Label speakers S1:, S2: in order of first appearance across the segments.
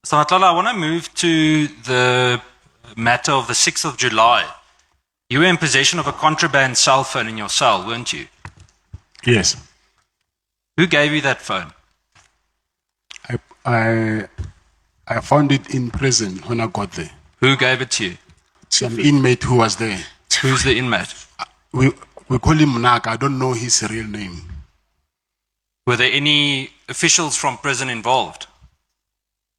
S1: So, Matlala, I want to move to the matter of the 6th of July. You were in possession of a contraband cell phone in your cell, weren't you?
S2: Yes.
S1: Who gave you that phone?
S2: I found it in prison when I got there.
S1: Who gave it to you?
S2: Some inmate who was there.
S1: Who's the inmate?
S2: We call him Naga. I don't know his real name.
S1: Were there any officials from prison involved?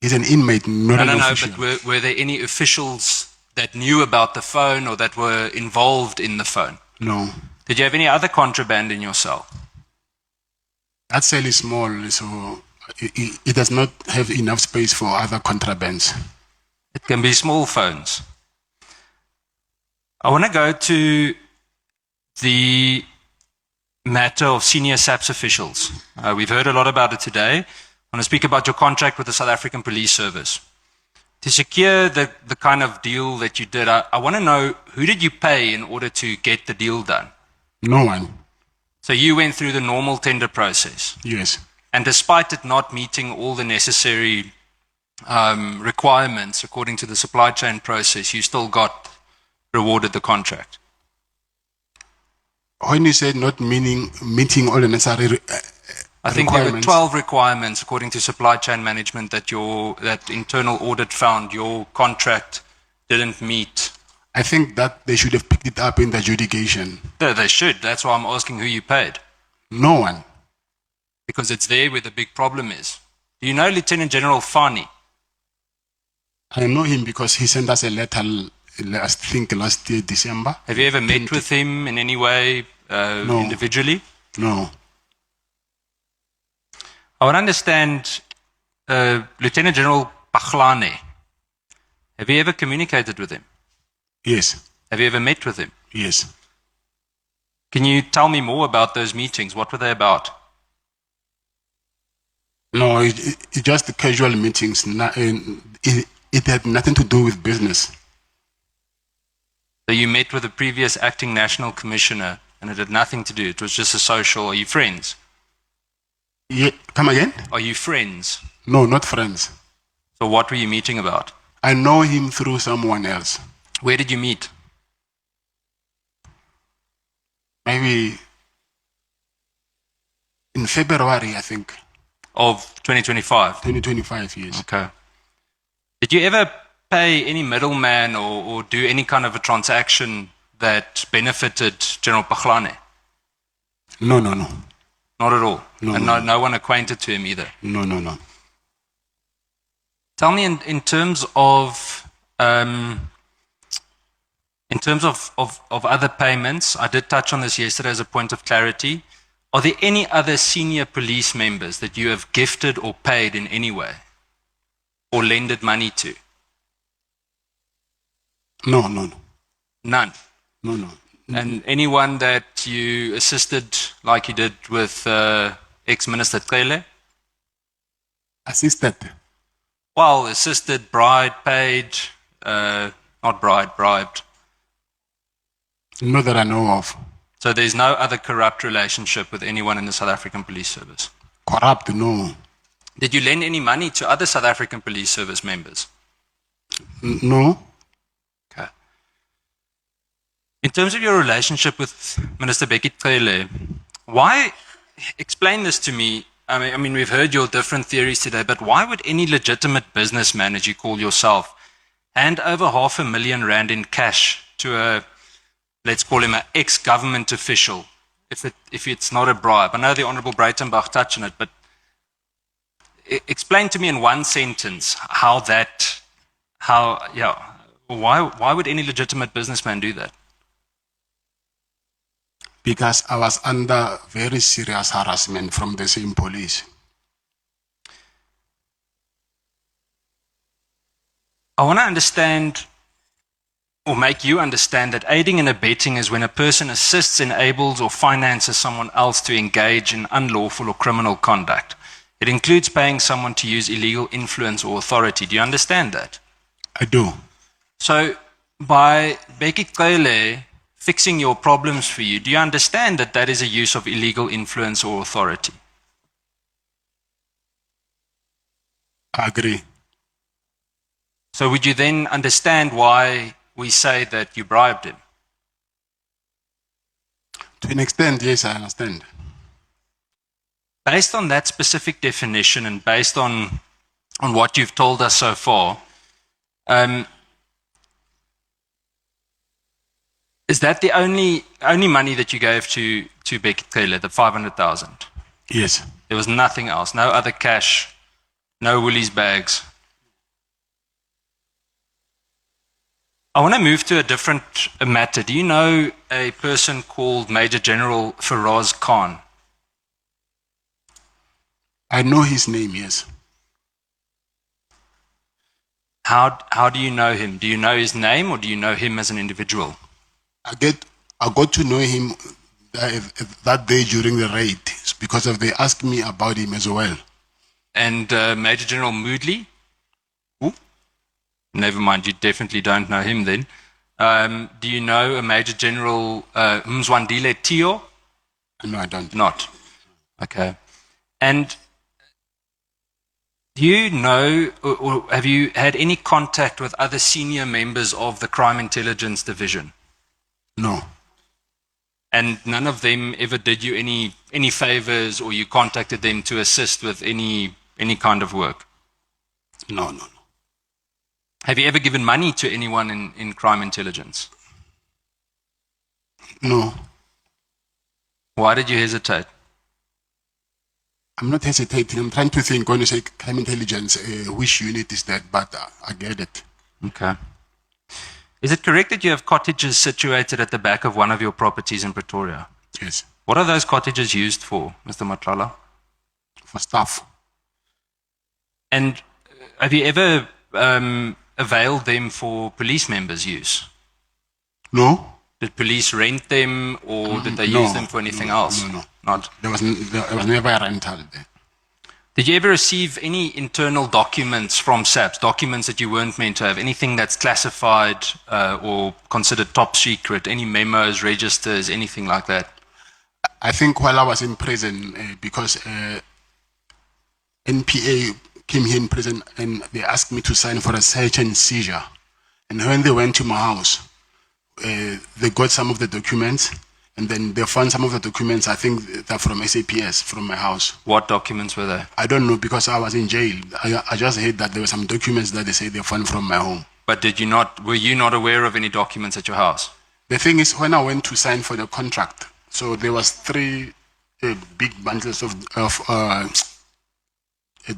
S2: He's an inmate, not an official.
S1: But were there any officials that knew about the phone or that were involved in the phone?
S2: No.
S1: Did you have any other contraband in your cell?
S2: That cell is small, so it does not have enough space for other contrabands.
S1: It can be small phones. I want to go to the matter of senior SAPS officials. We've heard a lot about it today. I want to speak about your contract with the South African Police Service. To secure the kind of deal that you did, I want to know, who did you pay in order to get the deal done?
S2: No one.
S1: So you went through the normal tender process?
S2: Yes.
S1: And despite it not meeting all the necessary requirements according to the supply chain process, you still got rewarded the contract?
S2: When you said not meeting all the necessary
S1: I think there were 12 requirements according to supply chain management that internal audit found your contract didn't meet.
S2: I think that they should have picked it up in the adjudication.
S1: They should. That's why I'm asking who you paid.
S2: No one.
S1: Because it's there where the big problem is. Do you know Lieutenant General Fani?
S2: I know him because he sent us a letter, I think last year, December.
S1: Have you ever met with him in any way,
S2: No.
S1: individually?
S2: No.
S1: I would understand Lieutenant General Pachlane. Have you ever communicated with him?
S2: Yes.
S1: Have you ever met with him?
S2: Yes.
S1: Can you tell me more about those meetings? What were they about?
S2: No, it's just casual meetings. It had nothing to do with business.
S1: So you met with the previous acting national commissioner and it had nothing to do. It was just a social. Are you friends?
S2: Yeah. Come again?
S1: Are you friends?
S2: No, not friends.
S1: So what were you meeting about?
S2: I know him through someone else.
S1: Where did you meet?
S2: Maybe in February, I think.
S1: Of 2025?
S2: 2025, yes.
S1: Okay. Did you ever pay any middleman or do any kind of a transaction that benefited General Pachlane?
S2: No.
S1: Not at all?
S2: No,
S1: and
S2: no.
S1: No one acquainted to him either?
S2: No.
S1: Tell me in terms of other payments, I did touch on this yesterday as a point of clarity. Are there any other senior police members that you have gifted or paid in any way or lended money to?
S2: No.
S1: None?
S2: No.
S1: And anyone that you assisted like you did with ex-Minister Tkele?
S2: Assisted?
S1: Well, assisted, bribed, paid, not bribed.
S2: Not that I know of.
S1: So there's no other corrupt relationship with anyone in the South African Police Service?
S2: Corrupt? No.
S1: Did you lend any money to other South African Police Service members?
S2: No.
S1: Okay. In terms of your relationship with Minister Becky Tkele, explain this to me. I mean, we've heard your different theories today, but why would any legitimate businessman, as you call yourself, hand over R500,000 in cash to let's call him an ex-government official, if it's not a bribe? I know the Honourable Breitenbach touched on it, but explain to me in one sentence why would any legitimate businessman do that?
S2: Because I was under very serious harassment from the same police.
S1: I want to understand, or make you understand, that aiding and abetting is when a person assists, enables, or finances someone else to engage in unlawful or criminal conduct. It includes paying someone to use illegal influence or authority. Do you understand that?
S2: I do.
S1: So, by Becky Tkele fixing your problems for you, do you understand that that is a use of illegal influence or authority?
S2: I agree.
S1: So would you then understand why we say that you bribed him?
S2: To an extent, yes, I understand.
S1: Based on that specific definition and based on what you've told us so far, is that the only money that you gave to Becky Taylor, the 500,000?
S2: Yes.
S1: There was nothing else, no other cash, no Woolies bags. I want to move to a different matter. Do you know a person called Major General Faraz Khan?
S2: I know his name, yes.
S1: How do you know him? Do you know his name or do you know him as an individual?
S2: I got to know him that day during the raid because they asked me about him as well.
S1: And Major General Moodley? Ooh. Never mind, you definitely don't know him then. Do you know a Major General Mzwandile Tio?
S2: No, I don't.
S1: Not. Okay. And do you know, or have you had any contact with other senior members of the Crime Intelligence Division?
S2: No.
S1: And none of them ever did you any favors, or you contacted them to assist with any kind of work?
S2: No.
S1: Have you ever given money to anyone in crime intelligence?
S2: No.
S1: Why did you hesitate?
S2: I'm not hesitating. I'm trying to think when you say crime intelligence, which unit is that? But I get it.
S1: Okay. Is it correct that you have cottages situated at the back of one of your properties in Pretoria?
S2: Yes.
S1: What are those cottages used for, Mr. Madlanga?
S2: For staff.
S1: And have you ever availed them for police members' use?
S2: No.
S1: Did police rent them, or did they use them for anything else?
S2: No.
S1: Not.
S2: There was never a rental there.
S1: Did you ever receive any internal documents from SAPS, documents that you weren't meant to have, anything that's classified or considered top secret, any memos, registers, anything like that?
S2: I think while I was in prison, because NPA came here in prison and they asked me to sign for a search and seizure. And when they went to my house, they got some of the documents, and then they found some of the documents, I think they're from SAPS, from my house.
S1: What documents were they?
S2: I don't know, because I was in jail. I just heard that there were some documents that they say they found from my home.
S1: But were you not aware of any documents at your house?
S2: The thing is, when I went to sign for the contract, so there was three big bundles of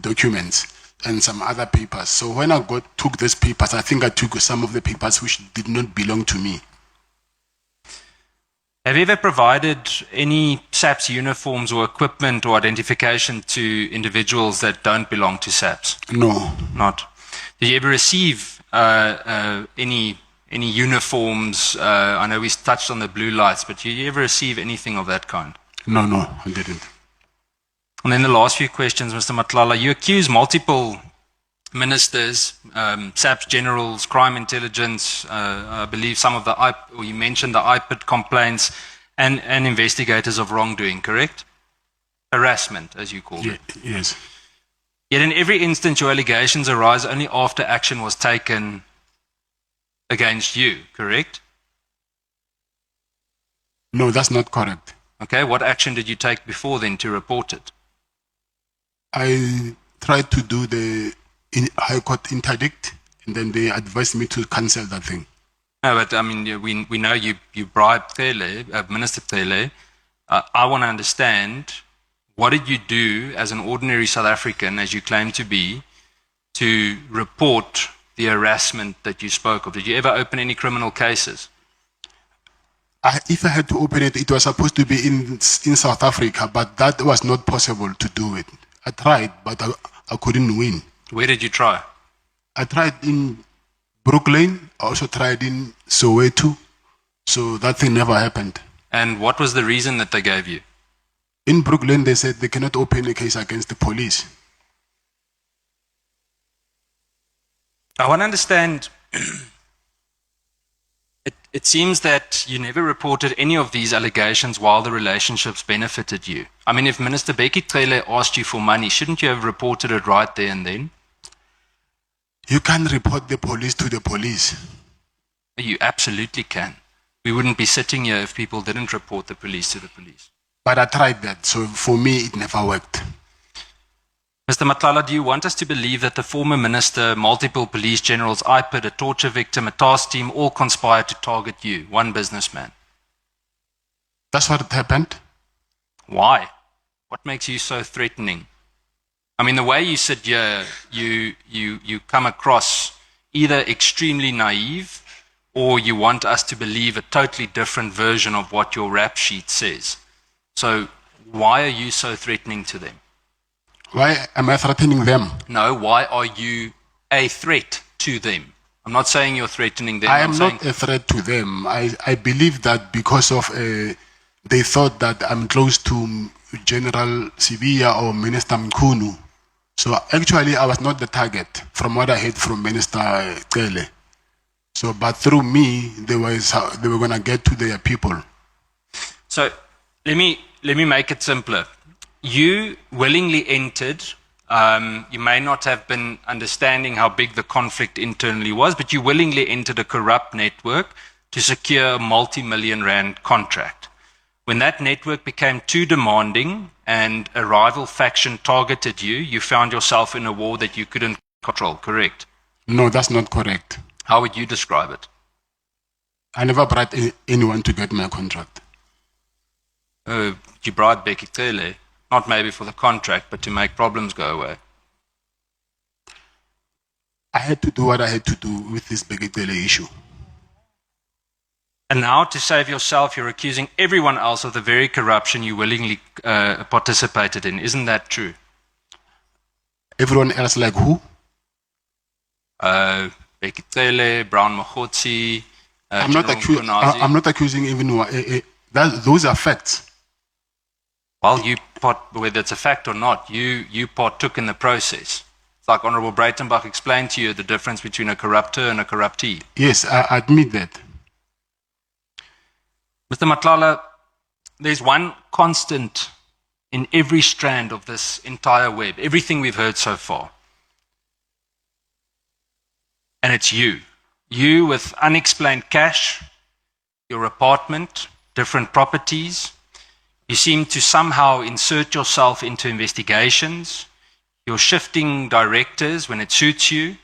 S2: documents and some other papers. So when I took these papers, I think I took some of the papers which did not belong to me.
S1: Have you ever provided any SAPS uniforms or equipment or identification to individuals that don't belong to SAPS?
S2: No.
S1: Not. Did you ever receive any uniforms? I know we touched on the blue lights, but did you ever receive anything of that kind?
S2: No, I didn't.
S1: And then the last few questions, Mr. Madlanga. You accuse multiple ministers, SAPS generals, crime intelligence, I believe some of or you mentioned the IPID complaints, and investigators of wrongdoing, correct? Harassment, as you called it.
S2: Yes.
S1: Yet in every instance, your allegations arise only after action was taken against you, correct?
S2: No, that's not correct.
S1: Okay, what action did you take before then to report it?
S2: I tried to do the High Court interdict, and then they advised me to cancel that thing.
S1: No, but I mean, we know you bribed Taylor, Minister Taylor. I want to understand, what did you do as an ordinary South African, as you claim to be, to report the harassment that you spoke of? Did you ever open any criminal cases?
S2: If I had to open it, it was supposed to be in South Africa, but that was not possible to do it. I tried, but I couldn't win.
S1: Where did you try?
S2: I tried in Brooklyn. I also tried in Soweto. So that thing never happened.
S1: And what was the reason that they gave you?
S2: In Brooklyn, they said they cannot open a case against the police.
S1: I want to understand. It seems that you never reported any of these allegations while the relationships benefited you. I mean, if Minister Becky Taylor asked you for money, shouldn't you have reported it right there and then?
S2: You can report the police to the police.
S1: You absolutely can. We wouldn't be sitting here if people didn't report the police to the police.
S2: But I tried that, so for me it never worked.
S1: Mr. Matlala, do you want us to believe that the former minister, multiple police generals, IPID, a torture victim, a task team, all conspired to target you, one businessman?
S2: That's what happened.
S1: Why? What makes you so threatening? I mean, the way you sit here, you come across either extremely naive or you want us to believe a totally different version of what your rap sheet says. So why are you so threatening to them?
S2: Why am I threatening them?
S1: No, why are you a threat to them? I'm not saying you're threatening them.
S2: I am not a threat to them. I believe that because of they thought that I'm close to General Sibia or Minister Mkunu. So actually I was not the target from what I heard from Minister Kele. So, but through me, they were going to get to their people.
S1: So let me make it simpler. You willingly entered, you may not have been understanding how big the conflict internally was, but you willingly entered a corrupt network to secure a multi-million rand contract. When that network became too demanding and a rival faction targeted you, you found yourself in a war that you couldn't control, correct?
S2: No, that's not correct.
S1: How would you describe it?
S2: I never bribed anyone to get my contract.
S1: You bribed Becky Tele, not maybe for the contract, but to make problems go away.
S2: I had to do what I had to do with this Becky Tele issue.
S1: And now, to save yourself, you're accusing everyone else of the very corruption you willingly participated in. Isn't that true?
S2: Everyone else like who?
S1: Becky Tele, Brown Mahotsi,
S2: I'm not accusing even those are facts.
S1: Well, whether it's a fact or not, you partook in the process. It's like Honorable Breitenbach explained to you the difference between a corruptor and a corruptee.
S2: Yes, I admit that.
S1: Mr. Matlala, there's one constant in every strand of this entire web, everything we've heard so far. And it's you. You with unexplained cash, your apartment, different properties. You seem to somehow insert yourself into investigations. You're shifting directors when it suits you.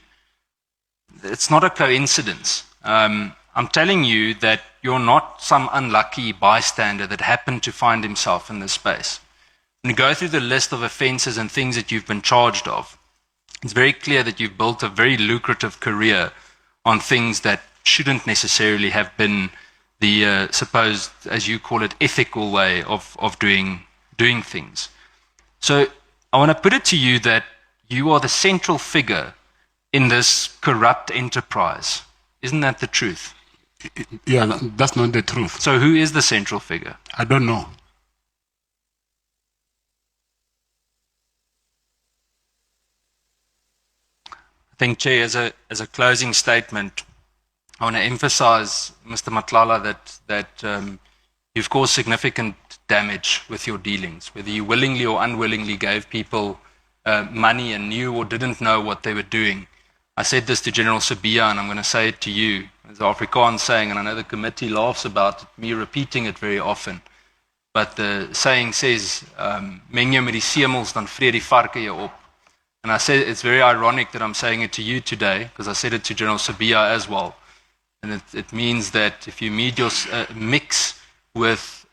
S1: It's not a coincidence. I'm telling you that you're not some unlucky bystander that happened to find himself in this space. When you go through the list of offenses and things that you've been charged of, it's very clear that you've built a very lucrative career on things that shouldn't necessarily have been the supposed, as you call it, ethical way of doing things. So I want to put it to you that you are the central figure in this corrupt enterprise. Isn't that the truth?
S2: Yeah, that's not the truth.
S1: So who is the central figure?
S2: I don't know.
S1: I think, Chair, as a closing statement, I want to emphasize, Mr. Matlala, that you've caused significant damage with your dealings, whether you willingly or unwillingly gave people money and knew or didn't know what they were doing. I said this to General Sibia, and I'm going to say it to you. As the Afrikaans saying, and I know the committee laughs about me repeating it very often, but the saying says, meng jou met die semels, dan vreet die varke jou op. And I said it's very ironic that I'm saying it to you today, because I said it to General Sibia as well. And it means that if you mix with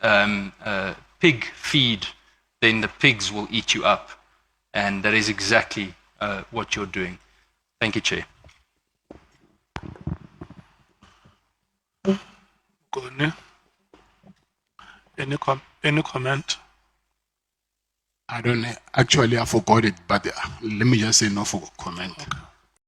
S1: pig feed, then the pigs will eat you up. And that is exactly what you're doing. Thank you, Chair.
S3: Any comment?
S2: I don't know. Actually, I forgot it, but let me just say no for comment.
S3: Okay.